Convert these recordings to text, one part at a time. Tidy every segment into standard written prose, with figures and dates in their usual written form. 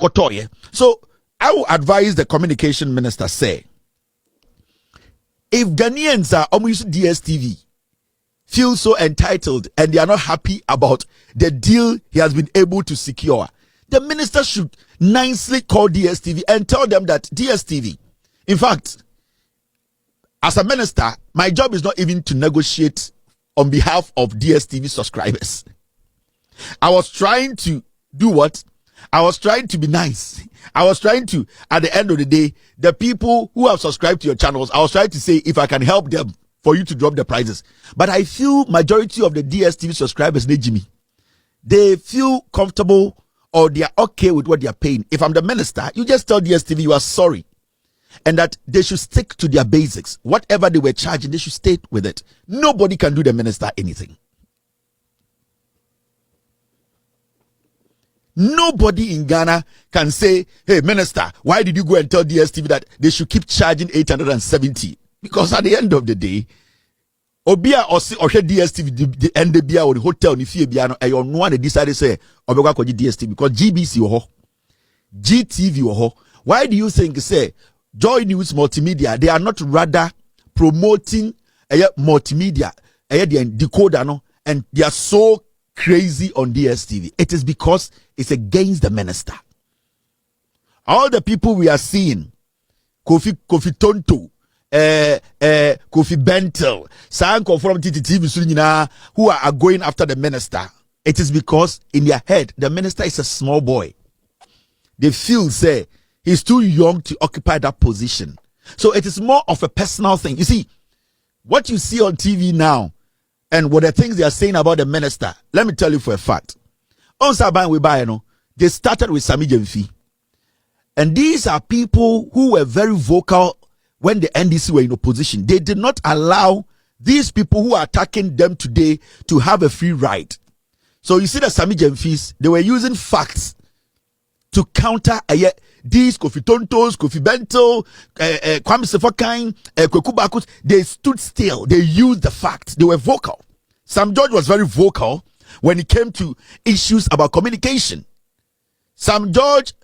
Kotoye. So I will advise the communication minister say, if Ghanaians are almost DSTV feel so entitled and they are not happy about the deal he has been able to secure, the minister should nicely call DSTV and tell them that DSTV, in fact, as a minister, my job is not even to negotiate on behalf of DSTV subscribers. I was trying to do what? I was trying to be nice. I was trying to, at the end of the day, the people who have subscribed to your channels, I was trying to say if I can help them for you to drop the prices. But I feel majority of the DSTV subscribers, Jimmy, they feel comfortable or they are okay with what they are paying. If I'm the minister, you just tell DSTV you are sorry and that they should stick to their basics. Whatever they were charging, they should stay with it. Nobody can do the minister anything. Nobody in Ghana can say, hey, minister, why did you go and tell DSTV that they should keep charging 870? Because at the end of the day, Obia or DSTV, the NDBA or the hotel, if you no one decided to say, Obega ko DSTV because GBC or GTV or why do you think say Joy News Multimedia, they are not rather promoting multimedia, the decoder, no, and they are so crazy on DSTV? It is because it's against the minister. All the people we are seeing, Kofi Tonto, Kofi Bentel, Sanko from TTTV, who are going after the minister, it is because in their head, the minister is a small boy. They feel, say, he's too young to occupy that position. So it is more of a personal thing. You see, what you see on TV now, and what the things they are saying about the minister, let me tell you for a fact. On Saban Webayano, they started with Sami Jemfi. And these are people who were very vocal when the NDC were in opposition. They did not allow these people who are attacking them today to have a free ride. So you see the Sami Jemfis, they were using facts to counter these Kofi Tontos, Kofi Bento, Kwame Sefokan, Kweku Bakus. They stood still. They used the facts. They were vocal. Sam George was very vocal when it came to issues about communication. Sam George,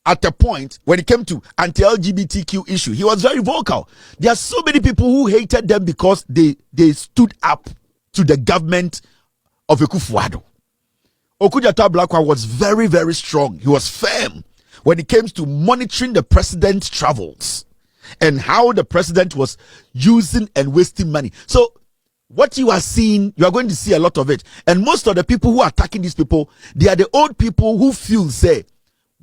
at a point, when it came to anti-LGBTQ issue, he was very vocal. There are so many people who hated them because they stood up to the government of Akufo-Addo. Okudjata Blakwa was very, very strong. He was firm when it came to monitoring the president's travels and how the president was using and wasting money. So what you are seeing, you are going to see a lot of it. And most of the people who are attacking these people, they are the old people who feel, say,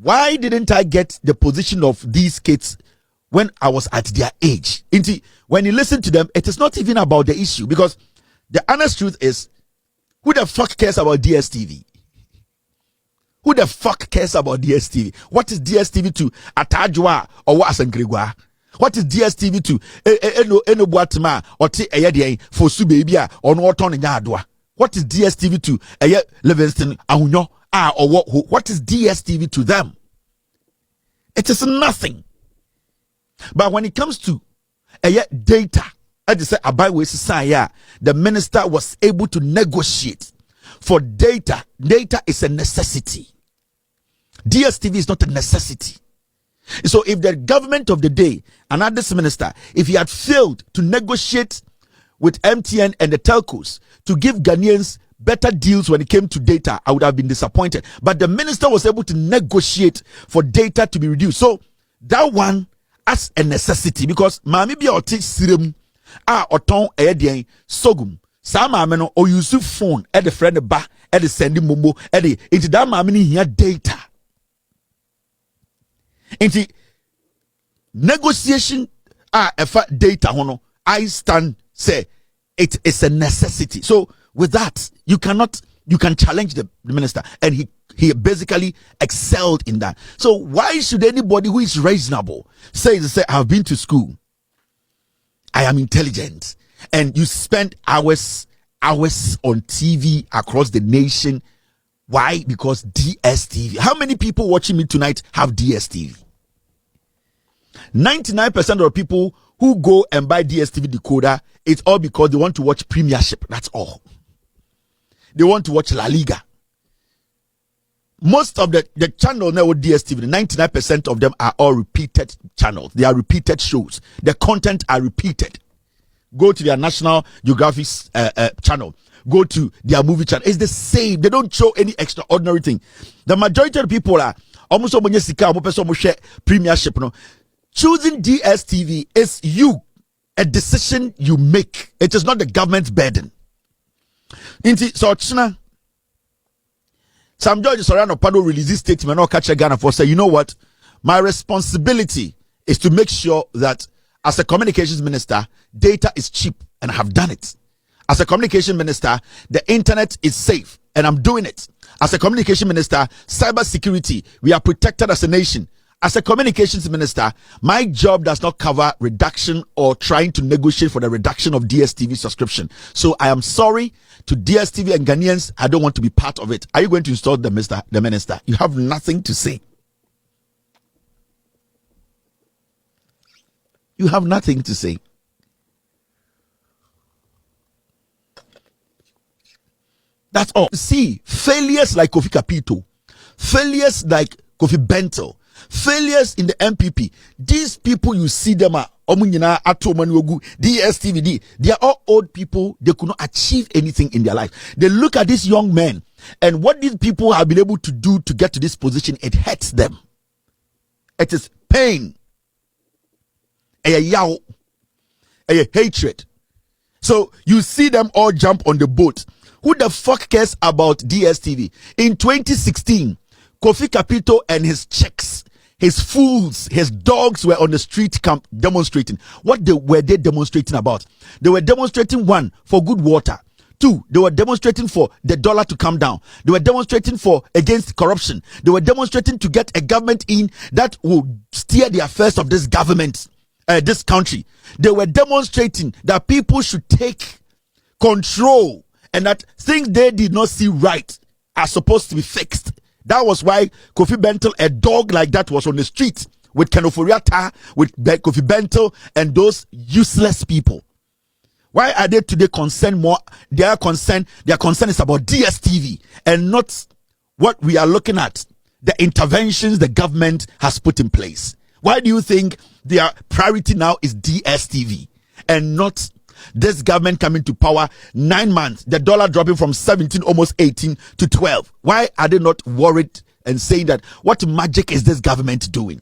why didn't I get the position of these kids when I was at their age? When you listen to them, it is not even about the issue, because the honest truth is, who the fuck cares about DSTV? Who the fuck cares about DSTV? What is DSTV to Atajwa or Wasangrigwa? What is DSTV to Eno Buatma or T Ayadian for Subabia or Norton in Yadwa? What is DSTV to Livingston Aunyo or what is DSTV to them? It is nothing. But when it comes to data, I just say the minister was able to negotiate for data. Data is a necessity. DSTV is not a necessity. So if the government of the day, another minister, if he had failed to negotiate with MTN and the telcos to give Ghanaians better deals when it came to data, I would have been disappointed. But the minister was able to negotiate for data to be reduced. So that one as a necessity, because mami bi oti sirem oton eyedien sogum sa mami no o use phone the friend ba the send momo into that mami ni here data. Into negotiation data hono, I stand say it is a necessity. So with that, you can challenge the minister, and he basically excelled in that. So why should anybody who is reasonable say I've been to school, I am intelligent, and you spend hours on TV across the nation? Why? Because DSTV. How many people watching me tonight have DSTV? 99% of the people who go and buy DSTV decoder, it's all because they want to watch Premiership. That's all. They want to watch La Liga. most of the channel now with DSTV, 99% of them are all repeated channels. They are repeated shows. The content are repeated. Go to their National Geographic channel. Go to their movie channel. It's the same. They don't show any extraordinary thing. The majority of the people are almost premiership. No, choosing DSTV is a decision you make. It is not the government's burden. So Sam George Soriano Pado released this statement or catch a Ghana for say, you know what? My responsibility is to make sure that as a communications minister, data is cheap, and I have done it. As a communication minister, the internet is safe, and I'm doing it. As a communication minister, cyber security, we are protected as a nation. As a communications minister, my job does not cover reduction or trying to negotiate for the reduction of DSTV subscription. So I am sorry to DSTV and Ghanaians. I don't want to be part of it. Are you going to install the minister? You have nothing to say. You have nothing to say. That's all. See, failures like Kofi Kapito, failures like Kofi Bentel, failures in the MPP. These people, you see them are DSTVD. They are all old people. They could not achieve anything in their life. They look at these young men, and what these people have been able to do to get to this position, it hurts them. It is pain, a hatred. So you see them all jump on the boat. Who the fuck cares about DSTV? In 2016, Kofi Kapito and his chicks, his fools, his dogs were on the street camp demonstrating. What were they demonstrating about? They were demonstrating, one, for good water. Two, they were demonstrating for the dollar to come down. They were demonstrating for against corruption. They were demonstrating to get a government in that will steer the affairs of this government, this country. They were demonstrating that people should take control and that things they did not see right are supposed to be fixed. That was why Kofi Bentel, a dog like that, was on the street with Kenoforiata, with Kofi Bentel, and those useless people. Why are they today concerned more? Their concern is about DSTV and not what we are looking at, the interventions the government has put in place. Why do you think their priority now is DSTV and not this government coming to power 9 months, the dollar dropping from 17, almost 18 to 12? Why are they not worried and saying that what magic is this government doing?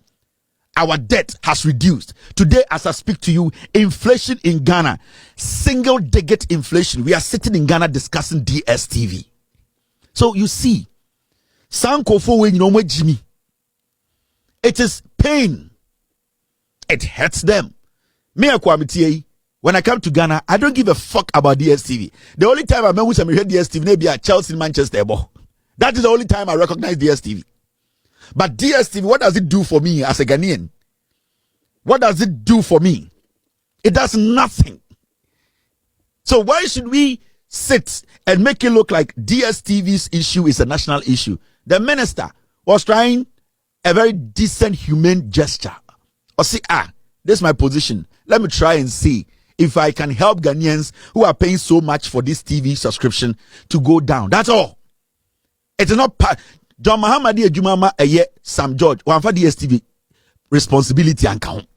Our debt has reduced. Today, as I speak to you, inflation in Ghana, single digit inflation. We are sitting in Ghana discussing DSTV. So you see, Jimmy, it is pain. It hurts them. When I come to Ghana, I don't give a fuck about DSTV. The only time I remember some heard DSTV, maybe at Chelsea, Manchester. That is the only time I recognize DSTV. But DSTV, what does it do for me as a Ghanaian? What does it do for me? It does nothing. So why should we sit and make it look like DSTV's issue is a national issue? The minister was trying a very decent, humane gesture. Or say, this is my position. Let me try and see if I can help Ghanaians who are paying so much for this TV subscription to go down. That's all. It is not part. John Mahamadi Ejumama Eye Sam George one for DSTV responsibility and count.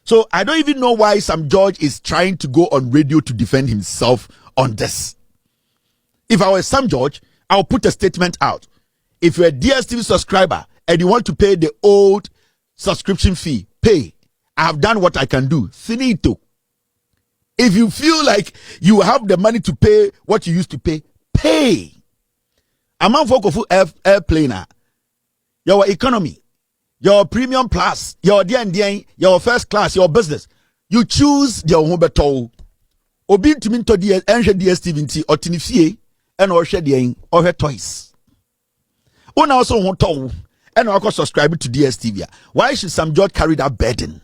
So I don't even know why Sam George is trying to go on radio to defend himself on this. If I was Sam George, I'll put a statement out. If you're a DSTV subscriber and you want to pay the old subscription fee, pay. I have done what I can do. Finito. If you feel like you have the money to pay what you used to pay, pay. Among folk of airplane, your economy, your premium plus, your DND, your first class, your business, you choose your home beto. Obi to me to DSTV or tinifie and or share the or her toys. Una also want to and also subscribe to DSTV. Why should Sam George carry that burden?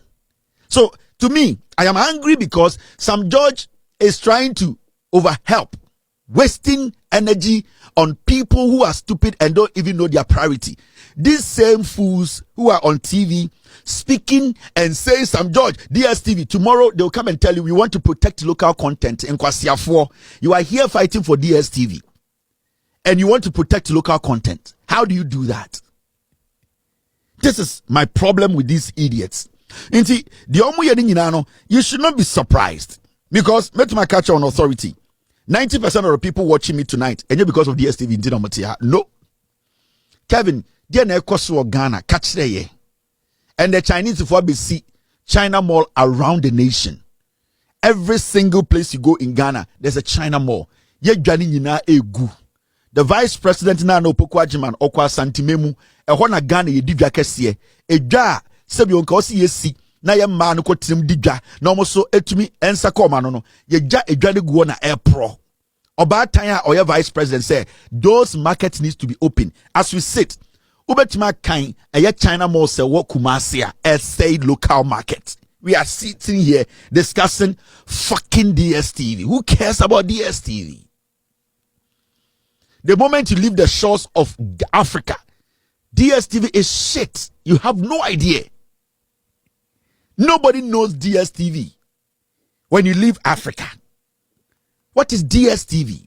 So to me, I am angry because Sam George is trying to overhelp, wasting energy on people who are stupid and don't even know their priority. These same fools who are on TV speaking and saying, Sam George, DSTV, tomorrow they'll come and tell you we want to protect local content in Kwasiafo. You are here fighting for DSTV. and you want to protect local content. How do you do that? This is my problem with these idiots. Inti, you should not be surprised because met my catch on authority. 90% of the people watching me tonight, and because of DSTV, no. Kevin, dear Nekosu Ghana, catch there. And the Chinese for see China Mall around the nation. Every single place you go in Ghana, there's a China Mall. Ye Gani Nina Egu. The vice president na no Pokwa Jiman Okwa Santimemu, e hona Ghana ye didwa kesiye. E dwa sebi onka osi yesi na ye ma no kotim didwa na omoso etumi ensa koma no no. Ye dwa e dwa de guo na airpro. Oba tanya oya vice president say those markets needs to be open. As we sit, ubetima kain eye China Mall se wo Kumasi a say local market. We are sitting here discussing fucking DSTV. Who cares about DSTV? The moment you leave the shores of Africa, DSTV is shit. You have no idea. Nobody knows DSTV when you leave Africa. What is DSTV?